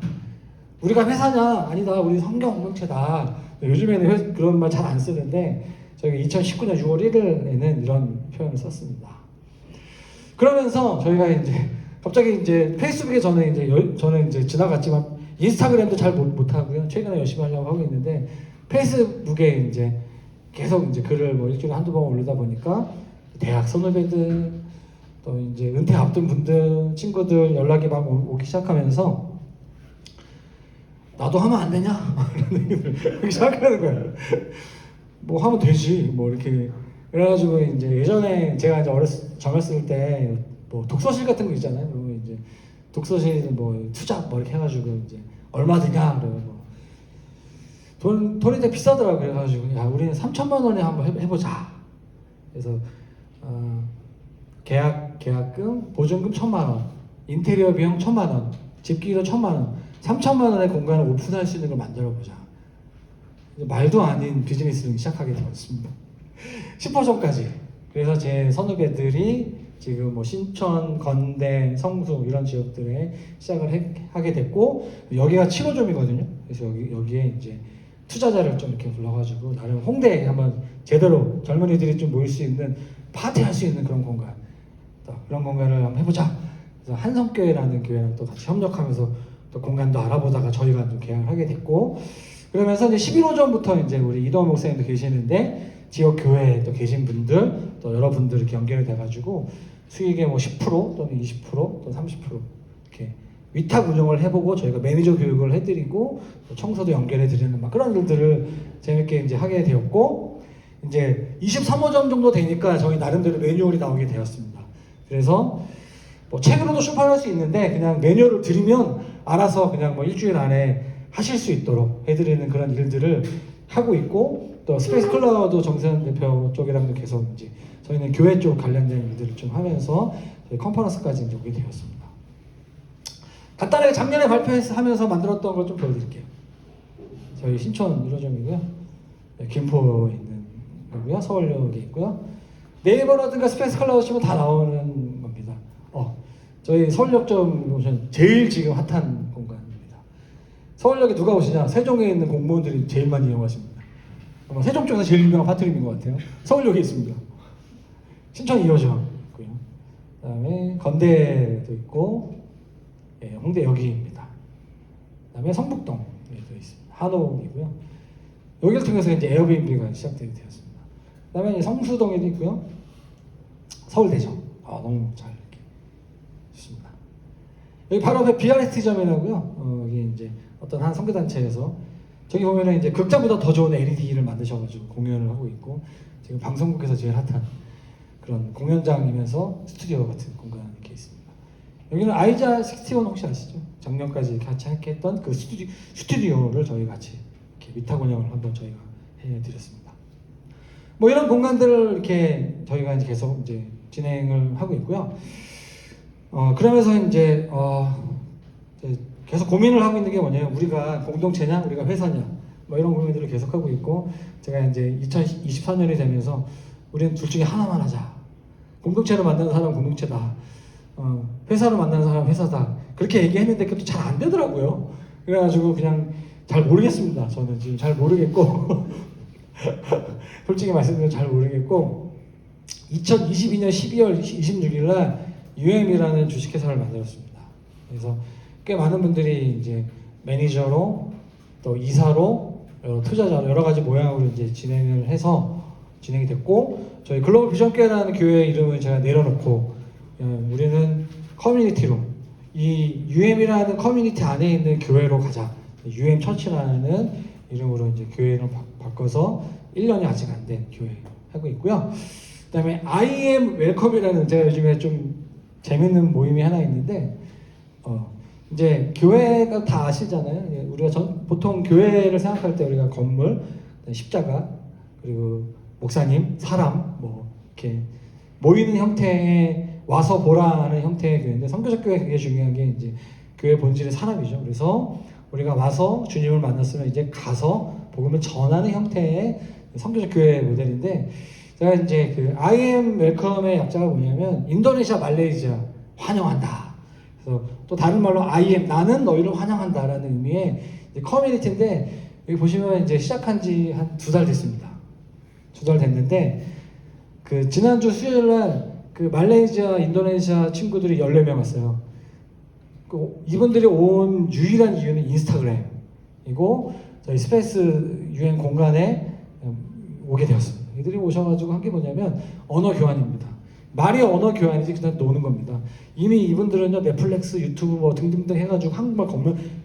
우리가 회사냐? 아니다. 우리 선교 공동체다. 요즘에는 그런 말 잘 안 쓰는데 저희가 2019년 6월 1일에는 이런 표현을 썼습니다. 그러면서 저희가 이제 갑자기 이제 페이스북에 저는 이제 지나갔지만 인스타그램도 잘 못 하고요. 최근에 열심히 하려고 하고 있는데 페이스북에 이제 계속 이제 글을 뭐 일주일에 한두 번 올리다 보니까 대학 선후배들 또 이제 은퇴 앞둔 분들, 친구들 연락이 막 오기 시작하면서 나도 하면 안 되냐? 이런 얘기를 시작하는 거예요. 뭐 하면 되지, 뭐 이렇게. 그래가지고 이제 예전에 제가 이제 젊었을 때 뭐 독서실 같은 거 있잖아요. 그러면 이제 독서실 뭐 투자 뭐 이렇게 해가지고 이제 얼마 드냐? 그래요. 돈이 되게 비싸더라고요. 그래가지고 야 우리는 3천만 원에 한번 해보자. 그래서 계약금, 보증금 1,000만 원, 인테리어 비용 1,000만 원, 집기료 1,000만 원, 3천만 원의 공간을 오픈할 수 있는 걸 만들어 보자. 말도 아닌 비즈니스를 시작하게 되었습니다. 10호점까지. 그래서 제 선후배들이 지금 뭐 신천, 건대, 성수 이런 지역들에 시작을 하게 됐고 여기가 7호점이거든요. 그래서 여기에 이제 투자자를 좀 이렇게 불러가지고 나름 홍대에 한번 제대로 젊은이들이 좀 모일 수 있는 파티할 수 있는 그런 공간. 그런 공간을 한번 해보자. 그래서 한성교회라는 교회랑 또 같이 협력하면서 또 공간도 알아보다가 저희가 좀 계약을 하게 됐고 그러면서 이제 11호점부터 이제 우리 이동호 목사님도 계시는데 지역 교회에 또 계신 분들 또 여러분들 이렇게 연결이 돼가지고 수익의 뭐 10% 또는 20% 또는 30% 이렇게 위탁 운영을 해보고 저희가 매니저 교육을 해드리고 또 청소도 연결해드리는 막 그런 일들을 재밌게 이제 하게 되었고 이제 23호점 정도 되니까 저희 나름대로 매뉴얼이 나오게 되었습니다. 그래서 뭐 책으로도 출판할 수 있는데 그냥 매뉴얼을 드리면 알아서 그냥 뭐 일주일 안에 하실 수 있도록 해드리는 그런 일들을 하고 있고 또 스페이스 클라우드 정세현 대표 쪽이랑도 계속 이제 저희는 교회 쪽 관련된 일들을 좀 하면서 저희 컨퍼런스까지 이제 오게 되었습니다. 간단하게 작년에 발표하면서 만들었던 걸 좀 보여드릴게요. 저희 신촌 1호점이고요. 김포에 있는 거고요. 서울역에 있고요. 네이버라든가 스페이스 클라우드 치면 다 나오는 겁니다. 저희 서울역점 보시면 제일 지금 핫한 공간입니다. 서울역에 누가 오시냐? 세종에 있는 공무원들이 제일 많이 이용하십니다. 아마 세종 쪽에서 제일 유명한 파트림인 것 같아요. 서울역에 있습니다. 신천 2호점 있고요. 그다음에 건대도 있고, 예, 홍대 여기입니다. 그다음에 성북동에도 있습니다. 한옥이고요. 여기를 통해서 이제 에어비앤비가 시작되게 되었습니다. 그다음에 이제 성수동에도 있고요. 서울대점. 너무 잘 이렇게 좋습니다. 여기 바로 앞에 BRST점이라고요. 여기 이제 어떤 한 선교단체에서 저기 보면은 이제 극장보다 더 좋은 LED를 만드셔가지고 공연을 하고 있고, 지금 방송국에서 제일 핫한 그런 공연장이면서 스튜디오 같은 공간이 이렇게 있습니다. 여기는 아이자 61 혹시 아시죠? 작년까지 같이 함께 했던 그 스튜디오를 저희 같이 이렇게 위탁 운영을 한번 저희가 해드렸습니다. 뭐 이런 공간들을 이렇게 저희가 이제 계속 이제 진행을 하고 있고요. 그러면서 이제 계속 고민을 하고 있는 게 뭐냐면, 우리가 공동체냐, 우리가 회사냐, 뭐 이런 고민들을 계속 하고 있고, 제가 이제 2024년이 되면서 우리는 둘 중에 하나만 하자. 공동체로 만나는 사람 공동체다. 회사로 만나는 사람 회사다. 그렇게 얘기했는데 그것도 잘 안 되더라고요. 그래가지고 그냥 잘 모르겠습니다. 저는 지금 잘 모르겠고 솔직히 말씀드리면 잘 모르겠고, 2022년 12월 26일 날 UM이라는 주식회사를 만들었습니다. 그래서 꽤 많은 분들이 이제 매니저로, 또 이사로, 투자자로 여러 가지 모양으로 이제 진행을 해서 진행이 됐고, 저희 글로벌 비전교회라는 교회 이름을 제가 내려놓고, 우리는 커뮤니티로, 이 UM이라는 커뮤니티 안에 있는 교회로 가자. UM 처치라는 이름으로 이제 교회를 바꿔서 1년이 아직 안 된 교회 하고 있고요. 그다음에 I am welcome이라는, 제가 요즘에 좀 재밌는 모임이 하나 있는데, 이제 교회가 다 아시잖아요. 우리가 보통 교회를 생각할 때 우리가 건물, 십자가, 그리고 목사님, 사람, 뭐 이렇게 모이는 형태의, 와서 보라 하는 형태의 교회인데, 선교적 교회 그게 중요한 게 이제 교회 본질의 사람이죠. 그래서 우리가 와서 주님을 만났으면 이제 가서 복음을 전하는 형태의 선교적 교회 모델인데, 제가 이제 그 I am welcome의 약자가 뭐냐면 인도네시아, 말레이시아 환영한다. 그래서 또 다른 말로 I am, 나는 너희를 환영한다라는 의미의 커뮤니티인데, 여기 보시면 이제 시작한 지 한 2달 됐습니다. 2달 됐는데, 그 지난주 수요일날 그 말레이시아, 인도네시아 친구들이 14명 왔어요. 이분들이 온 유일한 이유는 인스타그램이고, 저희 스페이스 유엔 공간에 오게 되었습니다. 이들이 오셔가지고 한 게 뭐냐면 언어 교환입니다. 말이 언어 교환이지 그냥 노는 겁니다. 이미 이분들은요, 넷플릭스, 유튜브 뭐 등등등 해가지고 한국말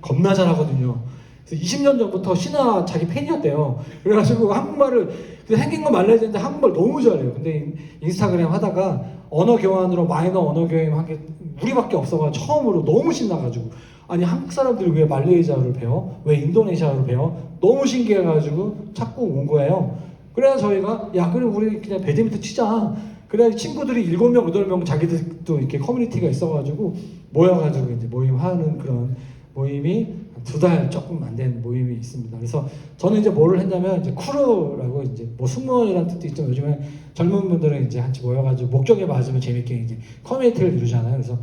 겁나 잘하거든요. 그래서 20년 전부터 신화 자기 팬이었대요. 그래가지고 한국말을, 생긴 건 말레이시아인데 한국말 너무 잘해요. 근데 인스타그램 하다가 언어 교환으로 마이너 언어 교환 한 게 우리밖에 없어가지고 처음으로 너무 신나가지고, 아니 한국 사람들이 왜 말레이시아어를 배워? 왜 인도네시아어를 배워? 너무 신기해가지고 자꾸 온 거예요. 그래야 저희가, 야 그럼 우리 그냥 배드민턴 치자. 그래야 친구들이 7명, 8명 자기들도 이렇게 커뮤니티가 있어가지고 모여가지고 이제 모임하는 그런 모임이 2달 조금 안 된 모임이 있습니다. 그래서 저는 이제 뭐를 했냐면, 이제 크루라고, 이제 뭐 승무원이라는 뜻도 있지만 요즘에 젊은 분들은 이제 같이 모여가지고 목적에 맞으면 재밌게 이제 커뮤니티를 이루잖아요. 그래서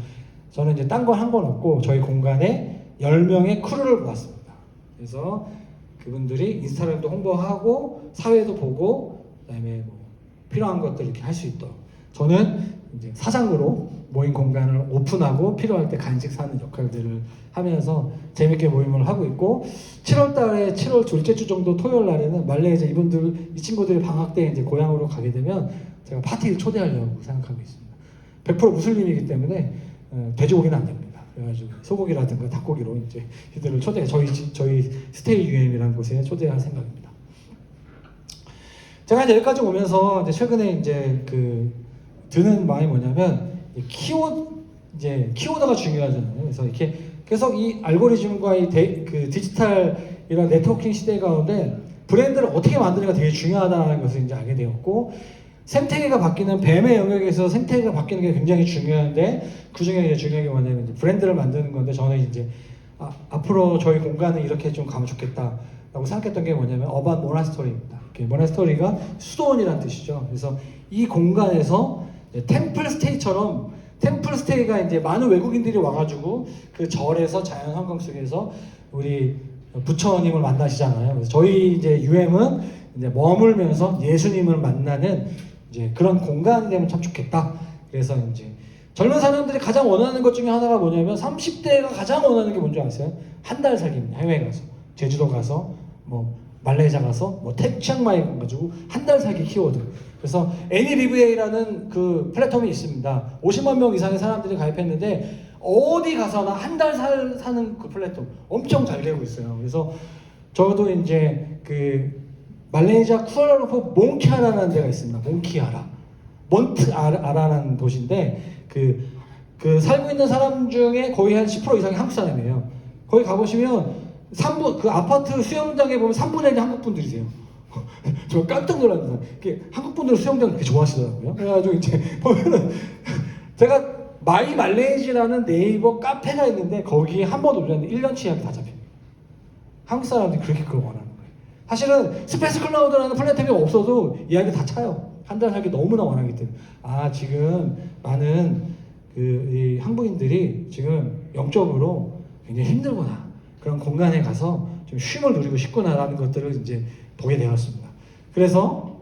저는 이제 딴 거 한 건 없고 저희 공간에 10명의 크루를 모았습니다. 그래서 그분들이 인스타그램도 홍보하고 사회도 보고, 그다음에 뭐 필요한 것들 이렇게 할 수 있도록, 저는 이제 사장으로 모임 공간을 오픈하고 필요할 때 간식 사는 역할들을 하면서 재밌게 모임을 하고 있고, 7월 달에 7월 둘째 주 정도 토요일 날에는 말레이시아 이 친구들이 방학 때 이제 고향으로 가게 되면 제가 파티를 초대하려고 생각하고 있습니다. 100% 무슬림이기 때문에 돼지고기는 안 됩니다. 그래가지고 소고기라든가 닭고기로 이제 이들을 저희 스테이 UM이라는 곳에 초대할 생각입니다. 제가 이제 여기까지 오면서 이제 최근에 이제 그 드는 마음이 뭐냐면, 키워드가 중요하잖아요. 그래서 이렇게 계속 이 알고리즘과 그 디지털 이런 네트워킹 시대 가운데 브랜드를 어떻게 만드는가 되게 중요하다는 것을 이제 알게 되었고, 생태계가 바뀌는, 뱀의 영역에서 생태계가 바뀌는 게 굉장히 중요한데, 그 중에 이제 중요한 게 뭐냐면 이제 브랜드를 만드는 건데, 저는 이제 앞으로 저희 공간을 이렇게 좀 가면 좋겠다라고 생각했던 게 뭐냐면 어반 모나스토리입니다. 모나스토리가 수도원이라는 뜻이죠. 그래서 이 공간에서 템플스테이처럼, 템플스테이가 이제 많은 외국인들이 와가지고 그 절에서 자연 환경 속에서 우리 부처님을 만나시잖아요. 그래서 저희 이제 UM은 이제 머물면서 예수님을 만나는 이제 그런 공간이 되면 참 좋겠다. 그래서 이제 젊은 사람들이 가장 원하는 것 중에 하나가 뭐냐면 30대가 가장 원하는 게 뭔지 아세요? 한 달 살기입니다. 해외 가서 제주도 가서 뭐 말레이시아 가서 뭐 치앙마이 가가지고 한 달 살기 키워드. 그래서 애니리브에이라는 그 플랫폼이 있습니다. 50만 명 이상의 사람들이 가입했는데 어디 가서나 한 달 사는 그 플랫폼 엄청 잘 되고 있어요. 그래서 저도 이제 그 말레이시아 쿠알라룸푸르 몽키아라는 데가 있습니다. 몽키아라, 몬트아라라는 도시인데 그 살고 있는 사람 중에 거의 한 10% 이상이 한국 사람이에요. 거기 가보시면 그 아파트 수영장에 보면 3분의 1이 한국 분들이세요. 저 깜짝 놀랐어요. 한국 분들은 수영장 그렇게 좋아하시더라고요. 그래가지고 이제 보면은 제가 마이 말레이시라는 네이버 카페가 있는데 거기에 한 번 올렸는데 1년치 예약이 다 잡힙니다. 한국 사람들이 그렇게 그걸 원하는 거예요. 사실은 스페이스 클라우드라는 플랫폼이 없어도 예약이 다 차요. 한 달 살기 너무나 원하기 때문에. 지금 많은 이 한국인들이 지금 영적으로 굉장히 힘들구나. 그런 공간에 가서 좀 쉼을 누리고 싶구나라는 것들을 이제 보게 되었습니다. 그래서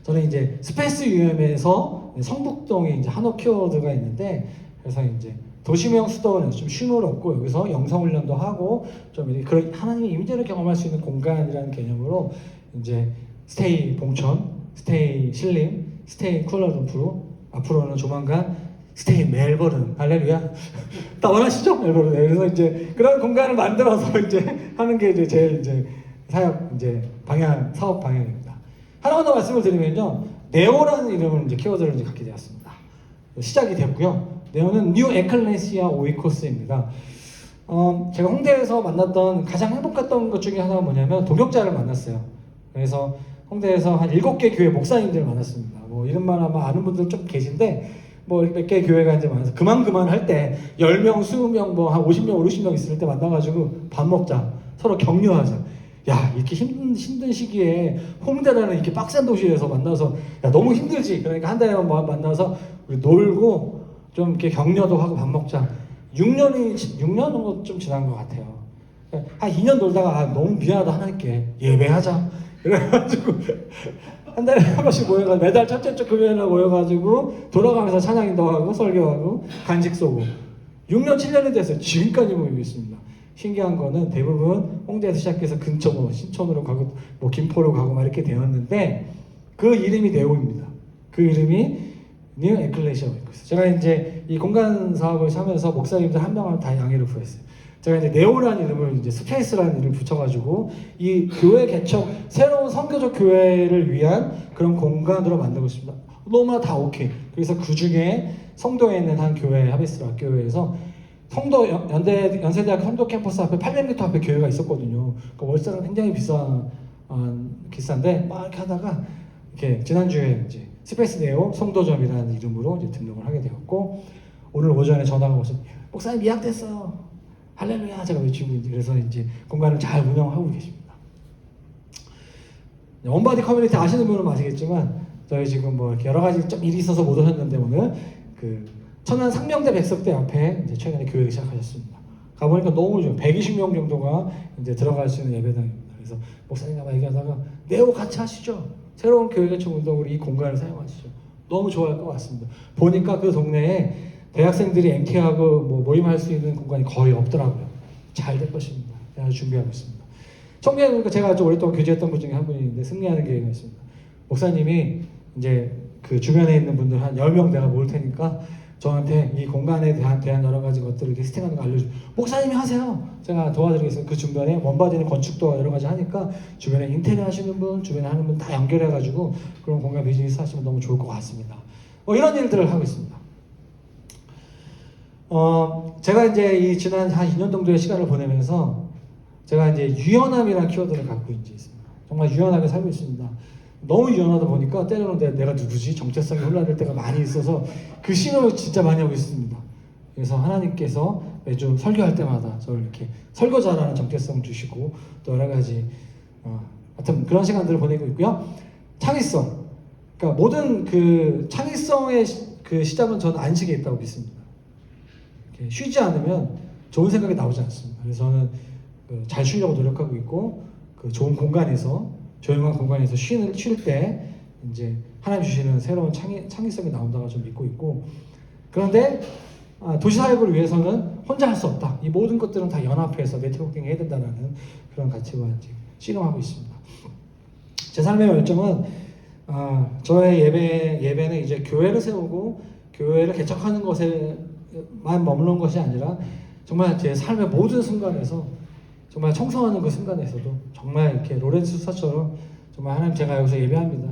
저는 이제 스페이스 UM에서 성북동에 이제 한옥 키워드가 있는데, 그래서 이제 도시명 수도원에서 좀 쉼을 얻고 여기서 영성훈련도 하고 좀 이렇게 그런 하나님의 임재를 경험할 수 있는 공간이라는 개념으로 이제 스테이 봉천, 스테이 신림, 스테이 쿠알라룸푸르, 앞으로는 조만간 스테이 멜버른, 할렐루야. 다 원하시죠? 멜버른. 그래서 이제 그런 공간을 만들어서 이제 하는 게 이제 제 이제 사업 이제 사업 방향입니다. 하나만 더 말씀을 드리면요, 네오라는 이름을 이제 키워드를 이제 갖게 되었습니다. 시작이 됐고요. 네오는 뉴 에클레시아 오이코스입니다. 제가 홍대에서 만났던 가장 행복했던 것 중에 하나가 뭐냐면 동역자를 만났어요. 그래서 홍대에서 한 7개 교회 목사님들을 만났습니다. 뭐 이름만 아마 아는 분들 좀 계신데, 뭐 몇 개 교회가 이제 많아서 그만 할 때 10명, 20명, 뭐 한 50명, 60명 있을 때 만나가지고 밥 먹자, 서로 격려하자. 야, 이렇게 힘든 시기에 홍대라는 이렇게 빡센 도시에서 만나서 야, 너무 힘들지. 그러니까 한 달에 만나서 우리 놀고 좀 이렇게 격려도 하고 밥 먹자. 6년 정도 좀 지난 것 같아요. 한 2년 놀다가 너무 미안하다 하나님께 예배하자. 그래가지고 한 달에 한 번씩 모여가지고 매달 첫째 주 금요일날 모여가지고 돌아가면서 찬양인도 하고 설교하고 간식 쏘고 6년 7년이 됐어요. 지금까지 모이고 있습니다. 신기한 거는 대부분 홍대에서 시작해서 근처 뭐 신촌으로 가고 뭐 김포로 가고 막 이렇게 되었는데 그 이름이 네오입니다. 그 이름이 뉴 에클레시아 오이코스. 제가 이제 이 공간 사업을 하면서 목사님들 한 명을 다 양해를 구했어요. 제가 이제 네오라는 이름을 이제 스페이스라는 이름을 붙여가지고 이 교회 개척, 새로운 선교적 교회를 위한 그런 공간으로 만들고 있습니다. 너무나 다 오케이. 그래서 그 중에 성도에 있는 한 교회, 하베스트 학교에서 성도 연세대학 성도 캠퍼스 앞에 800m 앞에 교회가 있었거든요. 그 월세가 굉장히 비싼데 막 이렇게 하다가 이렇게 지난주에 이제 스페이스 네오 성도점이라는 이름으로 이제 등록을 하게 되었고, 오늘 오전에 전화가 와서 목사님 예약됐어요. 할렐루야 제가 외치고 이제 그래서 이제 공간을 잘 운영하고 계십니다. 원바디 커뮤니티 아시는 분은 아시겠지만 저희 지금 뭐 이렇게 여러 가지 좀 일이 있어서 못 오셨는데 오늘 그 천안 상명대 백석대 앞에 이제 최근에 교회를 시작하셨습니다. 가보니까 너무 좋아요. 120명 정도가 이제 들어갈 수 있는 예배당입니다. 그래서 목사님과 막 얘기하다가 네오 같이 하시죠. 새로운 교회 개척 운동으로 이 공간을 사용하시죠. 너무 좋아할 것 같습니다. 보니까 그 동네에 대학생들이 MT하고 뭐 모임할 수 있는 공간이 거의 없더라고요. 잘 될 것입니다. 제가 준비하고 있습니다. 청년이니까 제가 좀 오랫동안 교제했던 분 중에 한 분이 있는데 승리하는 계획이 있습니다. 목사님이 이제 그 주변에 있는 분들 한 10명 내가 모을 테니까 저한테 이 공간에 대한 여러 가지 것들을 리스팅하는 거 알려주고 목사님이 하세요. 제가 도와드리겠습니다. 그 주변에 원바디는 건축도 여러 가지 하니까 주변에 인테리어 하시는 분, 주변에 하는 분 다 연결해가지고 그런 공간 비즈니스 하시면 너무 좋을 것 같습니다. 뭐 이런 일들을 하고 있습니다. 제가 이제 이 지난 한 2년 정도의 시간을 보내면서 제가 이제 유연함이라는 키워드를 갖고 이제 있습니다. 정말 유연하게 살고 있습니다. 너무 유연하다 보니까 때로는 내가 누구지? 정체성이 혼란될 때가 많이 있어서 그 신호를 진짜 많이 하고 있습니다. 그래서 하나님께서 매주 설교할 때마다 저를 이렇게 설교자라는 정체성 주시고 또 여러 가지 하여튼 그런 시간들을 보내고 있고요. 창의성, 그러니까 모든 그 창의성의 그 시작은 저는 안식에 있다고 믿습니다. 쉬지 않으면 좋은 생각이 나오지 않습니다. 그래서 저는 잘 쉬려고 노력하고 있고 그 좋은 공간에서 조용한 공간에서 쉴 때 이제 하나님 주시는 새로운 창의성이 나온다고 좀 믿고 있고 그런데 도시사역을 위해서는 혼자 할 수 없다. 이 모든 것들은 다 연합해서 네트워킹 해야 된다는 그런 가치관 씨름하고 있습니다. 제 삶의 열정은 저의 예배는 이제 교회를 세우고 교회를 개척하는 것에만 머무는 것이 아니라 정말 제 삶의 모든 순간에서 정말 청소하는 그 순간에서도 정말 이렇게 로렌스 수사처럼 정말 하나님 제가 여기서 예배합니다.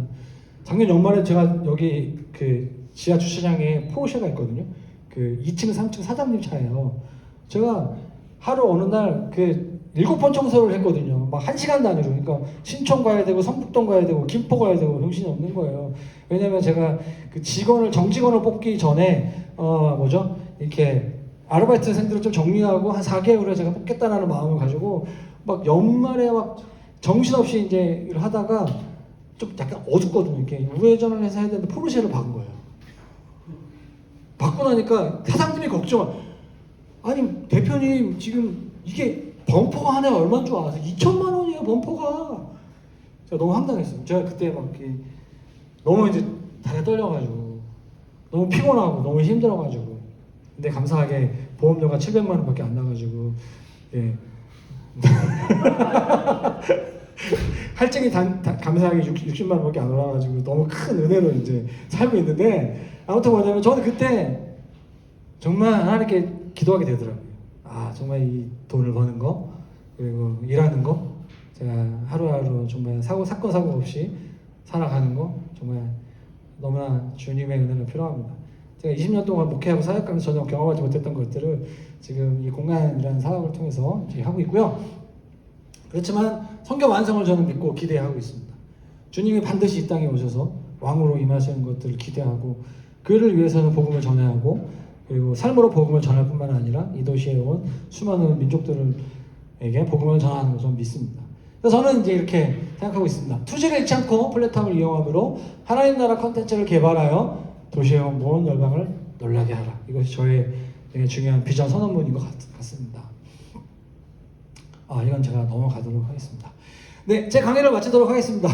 작년 연말에 제가 여기 그 지하 주차장에 포르쉐가 있거든요. 그 2층, 3층 사장님 차예요. 제가 하루 어느 날 그 7번 청소를 했거든요. 막 1시간 단위로. 그러니까 신촌 가야 되고 성북동 가야 되고 김포 가야 되고 정신이 없는 거예요. 왜냐면 제가 그 정직원을 뽑기 전에 이렇게 아르바이트생들을 좀 정리하고 한 4개월에 제가 뽑겠다라는 마음을 가지고 막 연말에 막 정신없이 이제 일을 하다가 좀 약간 어둡거든요. 이렇게 우회전을 해서 해야 되는데 포르쉐를 박은 거예요. 받고 나니까 사장님이 걱정. 아니 대표님 지금 이게 범퍼가 하나에 얼마인 줄 아세요? 2천만 원이에요 범퍼가. 제가 너무 황당했어요. 제가 그때 막 너무 이제 다리가 떨려가지고 너무 피곤하고 너무 힘들어가지고 근데 감사하게 보험료가 700만 원밖에 안 나가지고 예. 할증이 감사하게 60만 원밖에 안 올라가지고 너무 큰 은혜로 이제 살고 있는데 아무튼 뭐냐면 저는 그때 정말 하나님께 기도하게 되더라고요. 정말 이 돈을 버는 거 그리고 일하는 거 제가 하루하루 정말 사건 사고 없이 살아가는 거 정말 너무나 주님의 은혜가 필요합니다. 제가 20년 동안 목회하고 사역하면서 전혀 경험하지 못했던 것들을 지금 이 공간이라는 사업을 통해서 이제 하고 있고요. 그렇지만 성경 완성을 저는 믿고 기대하고 있습니다. 주님이 반드시 이 땅에 오셔서 왕으로 임하시는 것들을 기대하고 그를 위해서는 복음을 전해야 하고 그리고 삶으로 복음을 전할 뿐만 아니라 이 도시에 온 수많은 민족들에게 복음을 전하는 것을 믿습니다. 그래서 저는 이제 이렇게 생각하고 있습니다. 투지를 잃지 않고 플랫폼을 이용함으로 하나님 나라 컨텐츠를 개발하여 도시에 온 모든 열방을 놀라게 하라. 이것이 저의 되게 중요한 비전 선언문인 것 같습니다. 이건 제가 넘어가도록 하겠습니다. 네, 제 강의를 마치도록 하겠습니다.